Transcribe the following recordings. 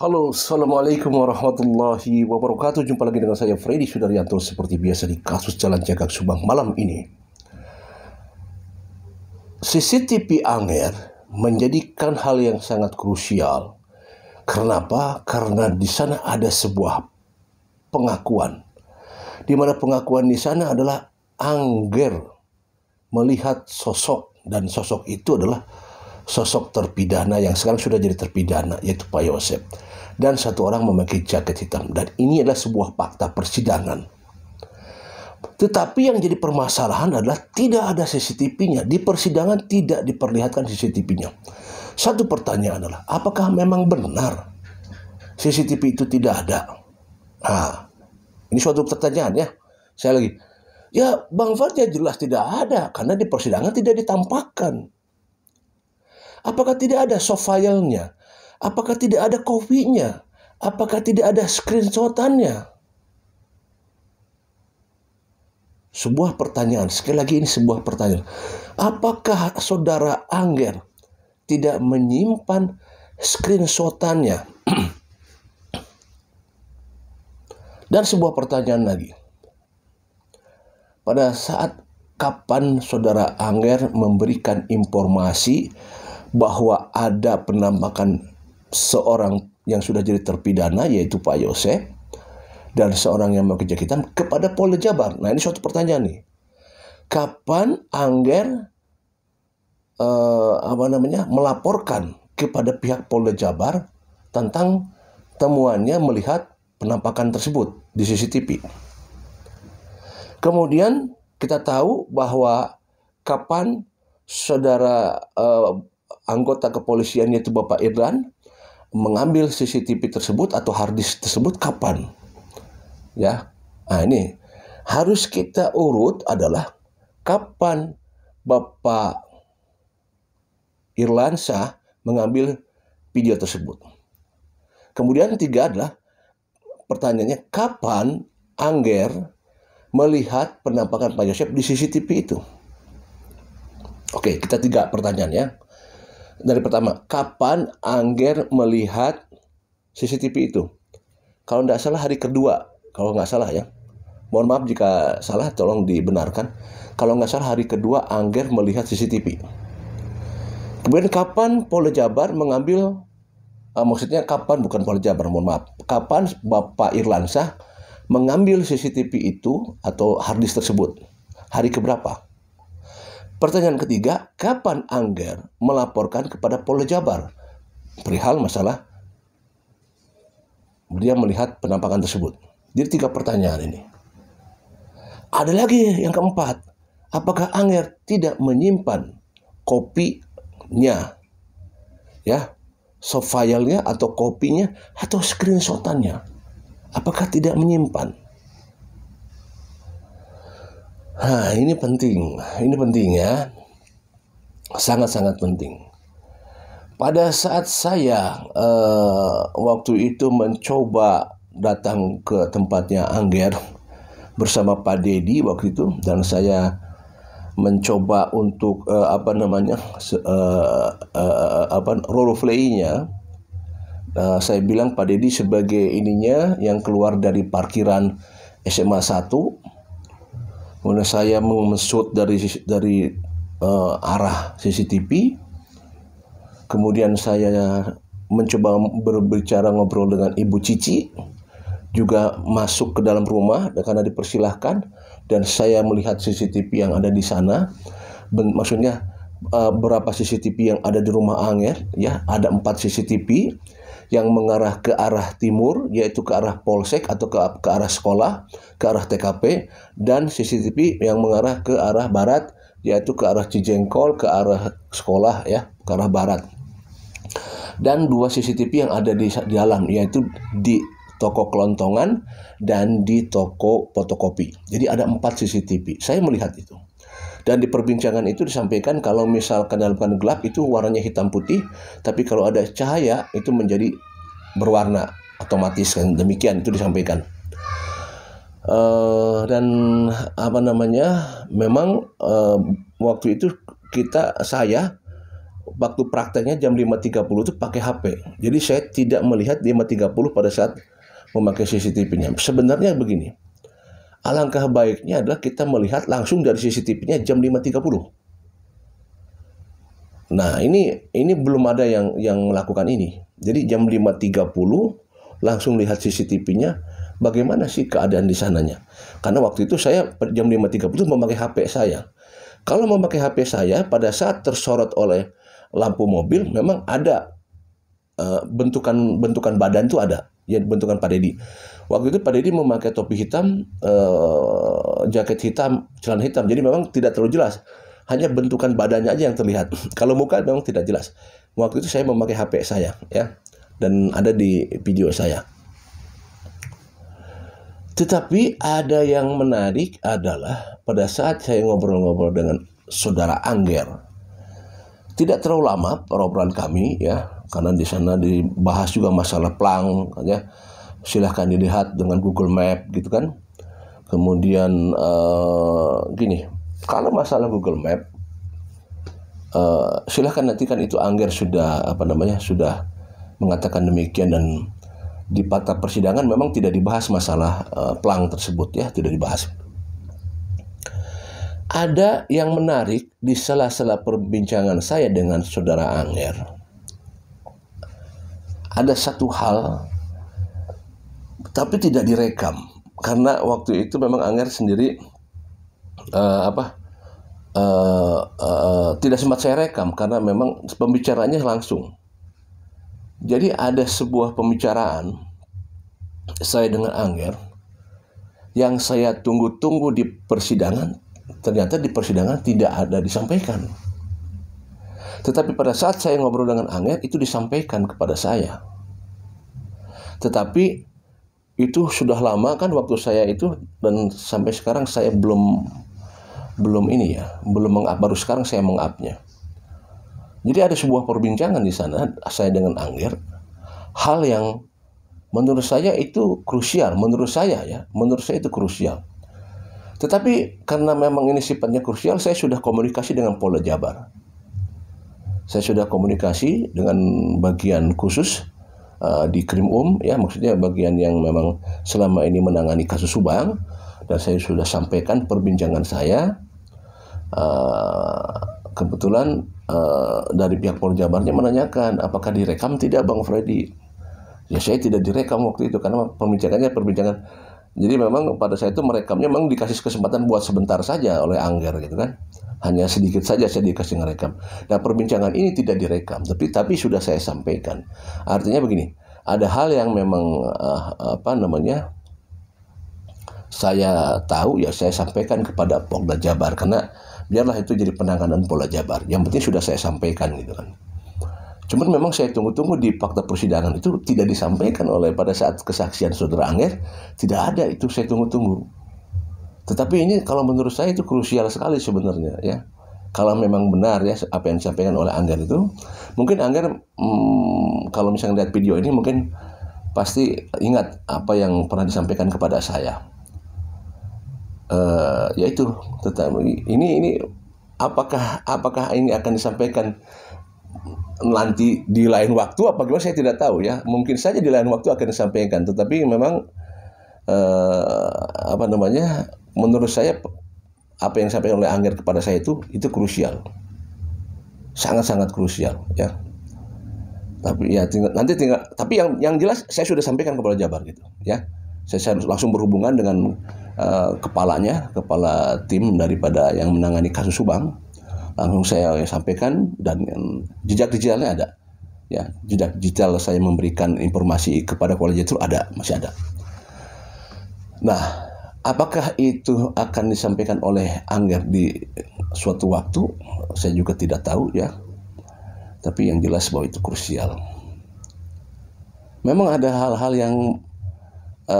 Halo, Assalamualaikum warahmatullahi wabarakatuh. Jumpa lagi dengan saya Freddy Sudaryanto seperti biasa di kasus Jalan Cagak Subang malam ini. CCTV Anger menjadikan hal yang sangat krusial. Kenapa? Karena di sana ada sebuah pengakuan. Di mana pengakuan di sana adalah Anger melihat sosok, dan sosok itu adalah sosok terpidana yang sekarang sudah jadi terpidana, yaitu Pak Yosep. Dan satu orang memakai jaket hitam. Dan ini adalah sebuah fakta persidangan. Tetapi yang jadi permasalahan adalah tidak ada CCTV-nya. Di persidangan tidak diperlihatkan CCTV-nya. Satu pertanyaan adalah, apakah memang benar CCTV itu tidak ada? Nah, ini suatu pertanyaan ya. Saya lagi, ya Bang Fadja jelas tidak ada, karena di persidangan tidak ditampakkan. Apakah tidak ada soft file-nya? Apakah tidak ada kopinya? Apakah tidak ada screenshot-annya? Sebuah pertanyaan, sekali lagi ini sebuah pertanyaan. Apakah saudara Anger tidak menyimpan screenshot-annya? Dan sebuah pertanyaan lagi. Pada saat kapan saudara Anger memberikan informasi bahwa ada penampakan seorang yang sudah jadi terpidana, yaitu Pak Yosep, dan seorang yang memakai jaket hitam kepada Polda Jabar? Nah, ini suatu pertanyaan nih. Kapan Anger melaporkan kepada pihak Polda Jabar tentang temuannya melihat penampakan tersebut di CCTV? Kemudian kita tahu bahwa kapan saudara anggota kepolisian, yaitu Bapak Irlan, mengambil CCTV tersebut atau hard disk tersebut kapan? Ya, nah ini harus kita urut adalah kapan Bapak Irlansyah mengambil video tersebut. Kemudian tiga adalah pertanyaannya, kapan Anger melihat penampakan Pak Yosep di CCTV itu? Oke, kita tiga pertanyaan ya. Dari pertama, kapan Anger melihat CCTV itu? Kalau tidak salah hari kedua, kalau nggak salah ya. Mohon maaf jika salah, tolong dibenarkan. Kalau nggak salah hari kedua Anger melihat CCTV. Kemudian kapan Polda Jabar mengambil, maksudnya kapan, bukan Polda Jabar, mohon maaf. Kapan Bapak Irlansyah mengambil CCTV itu atau hard disk tersebut? Hari keberapa? Pertanyaan ketiga, kapan Anger melaporkan kepada Polda Jabar perihal masalah dia melihat penampakan tersebut? Jadi tiga pertanyaan ini. Ada lagi yang keempat, apakah Anger tidak menyimpan kopinya, ya, soft file-nya atau kopinya atau screenshot-annya? Apakah tidak menyimpan? Nah, ini penting ya, sangat-sangat penting. Pada saat saya waktu itu mencoba datang ke tempatnya Anger bersama Pak Dedi waktu itu, dan saya mencoba untuk role play-nya. Saya bilang Pak Dedi sebagai ininya yang keluar dari parkiran SMA 1. Kemudian saya meng-shoot dari arah CCTV. Kemudian saya mencoba berbicara ngobrol dengan Ibu Cici, juga masuk ke dalam rumah karena dipersilahkan, dan saya melihat CCTV yang ada di sana. Maksudnya berapa CCTV yang ada di rumah Anger, ya, ada 4 CCTV yang mengarah ke arah timur, yaitu ke arah Polsek atau ke arah sekolah, ke arah TKP, dan CCTV yang mengarah ke arah barat, yaitu ke arah Cijengkol, ke arah sekolah, ya, ke arah barat. Dan 2 CCTV yang ada di dalam, yaitu di toko kelontongan dan di toko fotokopi. Jadi ada 4 CCTV. Saya melihat itu. Dan di perbincangan itu disampaikan kalau misalkan dalam keadaan gelap itu warnanya hitam putih, tapi kalau ada cahaya itu menjadi berwarna otomatis, kan, demikian itu disampaikan. Dan memang waktu itu saya waktu prakteknya jam 5.30 itu pakai HP. Jadi saya tidak melihat 5.30 pada saat memakai CCTV-nya. Sebenarnya begini, alangkah baiknya adalah kita melihat langsung dari CCTV-nya jam 5.30. Nah, ini belum ada yang melakukan ini. Jadi jam 5.30 langsung lihat CCTV-nya, bagaimana sih keadaan di sananya. Karena waktu itu saya jam 5.30 memakai HP saya. Kalau memakai HP saya, pada saat tersorot oleh lampu mobil, memang ada bentukan badan itu ada, ya, bentukan Pak Deddy. Waktu itu Pak Deddy memakai topi hitam, jaket hitam, celana hitam. Jadi memang tidak terlalu jelas. Hanya bentukan badannya aja yang terlihat. Kalau muka memang tidak jelas. Waktu itu saya memakai HP saya, ya, dan ada di video saya. Tetapi ada yang menarik adalah pada saat saya ngobrol-ngobrol dengan saudara Angger. Tidak terlalu lama perobrolan kami, ya, karena di sana dibahas juga masalah plang, ya. Silahkan dilihat dengan Google Map gitu kan. Kemudian gini, kalau masalah Google Map, silahkan nanti kan itu Angger sudah sudah mengatakan demikian, dan di fakta persidangan memang tidak dibahas masalah plang tersebut, ya, tidak dibahas. Ada yang menarik di sela-sela perbincangan saya dengan saudara Angger. Ada satu hal, tapi tidak direkam, karena waktu itu memang Angger sendiri tidak sempat saya rekam karena memang pembicaraannya langsung. Jadi ada sebuah pembicaraan saya dengan Angger yang saya tunggu-tunggu di persidangan. Ternyata di persidangan tidak ada disampaikan. Tetapi pada saat saya ngobrol dengan Angger, itu disampaikan kepada saya. Tetapi itu sudah lama kan waktu saya itu, dan sampai sekarang saya belum baru sekarang saya meng-up-nya. Jadi ada sebuah perbincangan di sana saya dengan Angger, hal yang menurut saya itu krusial, menurut saya itu krusial. Tetapi karena memang ini sifatnya krusial, saya sudah komunikasi dengan Polda Jabar. Saya sudah komunikasi dengan bagian khusus di Krim ya, maksudnya bagian yang memang selama ini menangani kasus Subang, dan saya sudah sampaikan perbincangan saya. Kebetulan dari pihak Polda Jabarnya menanyakan apakah direkam tidak Bang Freddy. Ya, saya tidak direkam waktu itu karena perbincangan. Jadi memang pada saat itu merekamnya memang dikasih kesempatan buat sebentar saja oleh Angger gitu kan. Hanya sedikit saja saya dikasih ngerekam. Nah, perbincangan ini tidak direkam, tapi sudah saya sampaikan. Artinya begini, ada hal yang memang saya tahu, ya saya sampaikan kepada Polda Jabar, karena biarlah itu jadi penanganan Polda Jabar. Yang penting sudah saya sampaikan gitu kan. Cuman memang saya tunggu-tunggu di fakta persidangan itu tidak disampaikan pada saat kesaksian saudara Angger, tidak ada, itu saya tunggu-tunggu. Tetapi ini kalau menurut saya itu krusial sekali sebenarnya, ya. Kalau memang benar ya apa yang disampaikan oleh Angger itu, mungkin Angger kalau misalnya lihat video ini mungkin pasti ingat apa yang pernah disampaikan kepada saya. Yaitu tetapi ini apakah ini akan disampaikan nanti di lain waktu apa gimana saya tidak tahu, ya. Mungkin saja di lain waktu akan disampaikan, tetapi memang menurut saya apa yang disampaikan oleh Angger kepada saya itu krusial, sangat-sangat krusial, ya. Tapi ya tapi yang jelas saya sudah sampaikan kepada Jabar gitu, ya. Saya langsung berhubungan dengan kepala tim daripada yang menangani kasus Subang. Langsung saya sampaikan, dan jejak digitalnya ada, ya, jejak digital saya memberikan informasi kepada Polda Jabar ada, masih ada. Nah, apakah itu akan disampaikan oleh Angger di suatu waktu, saya juga tidak tahu, ya. Tapi yang jelas bahwa itu krusial. Memang ada hal-hal yang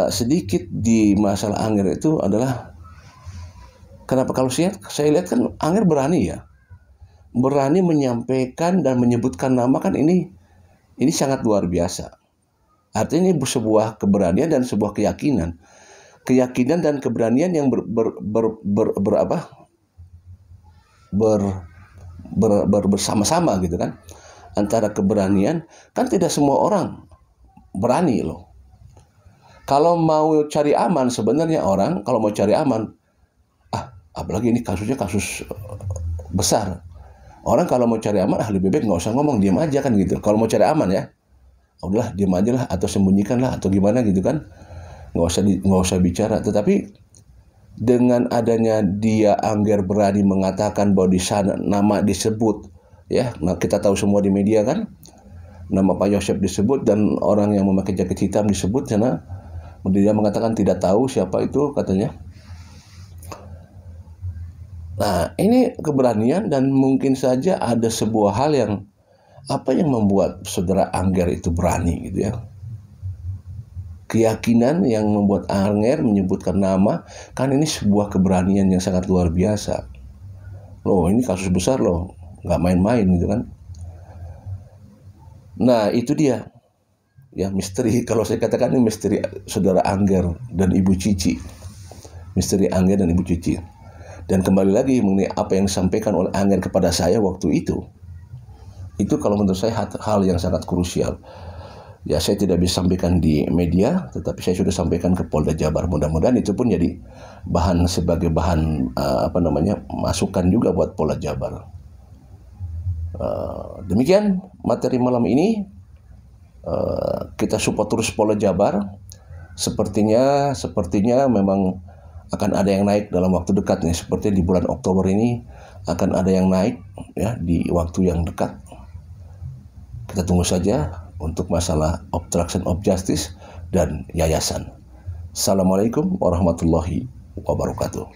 sedikit di masalah Angger itu adalah, kenapa kalau saya lihat kan Angger berani menyampaikan dan menyebutkan nama, kan ini sangat luar biasa. Artinya ini sebuah keberanian dan sebuah keyakinan dan bersama-sama gitu kan. Antara keberanian, kan tidak semua orang berani loh. Kalau mau cari aman, sebenarnya orang kalau mau cari aman, apalagi ini kasusnya kasus besar. Orang kalau mau cari aman, lebih baik nggak usah ngomong, diam aja kan gitu. Kalau mau cari aman ya, udahlah diam aja lah, atau sembunyikan lah, atau gimana gitu kan. Nggak usah bicara. Tetapi dengan adanya dia Angger berani mengatakan bahwa di sana nama disebut, ya, nah kita tahu semua di media kan, nama Pak Yosep disebut dan orang yang memakai jaket hitam disebut, karena dia mengatakan tidak tahu siapa itu katanya. Nah, ini keberanian dan mungkin saja ada sebuah hal yang membuat saudara Angger itu berani gitu ya. Keyakinan yang membuat Angger menyebutkan nama, kan ini sebuah keberanian yang sangat luar biasa. Loh, ini kasus besar loh, nggak main-main gitu kan. Nah, itu dia. Ya, misteri, kalau saya katakan ini misteri saudara Angger dan Ibu Cici. Misteri Angger dan Ibu Cici. Dan kembali lagi mengenai apa yang disampaikan oleh Angger kepada saya waktu itu. Itu kalau menurut saya hal yang sangat krusial. Ya, saya tidak bisa sampaikan di media, tetapi saya sudah sampaikan ke Polda Jabar. Mudah-mudahan itu pun jadi sebagai bahan masukan juga buat Polda Jabar. Demikian materi malam ini. Kita support terus Polda Jabar. Sepertinya memang akan ada yang naik dalam waktu dekat nih. Seperti di bulan Oktober ini akan ada yang naik ya di waktu yang dekat. Kita tunggu saja untuk masalah obstruction of justice dan yayasan. Assalamualaikum warahmatullahi wabarakatuh.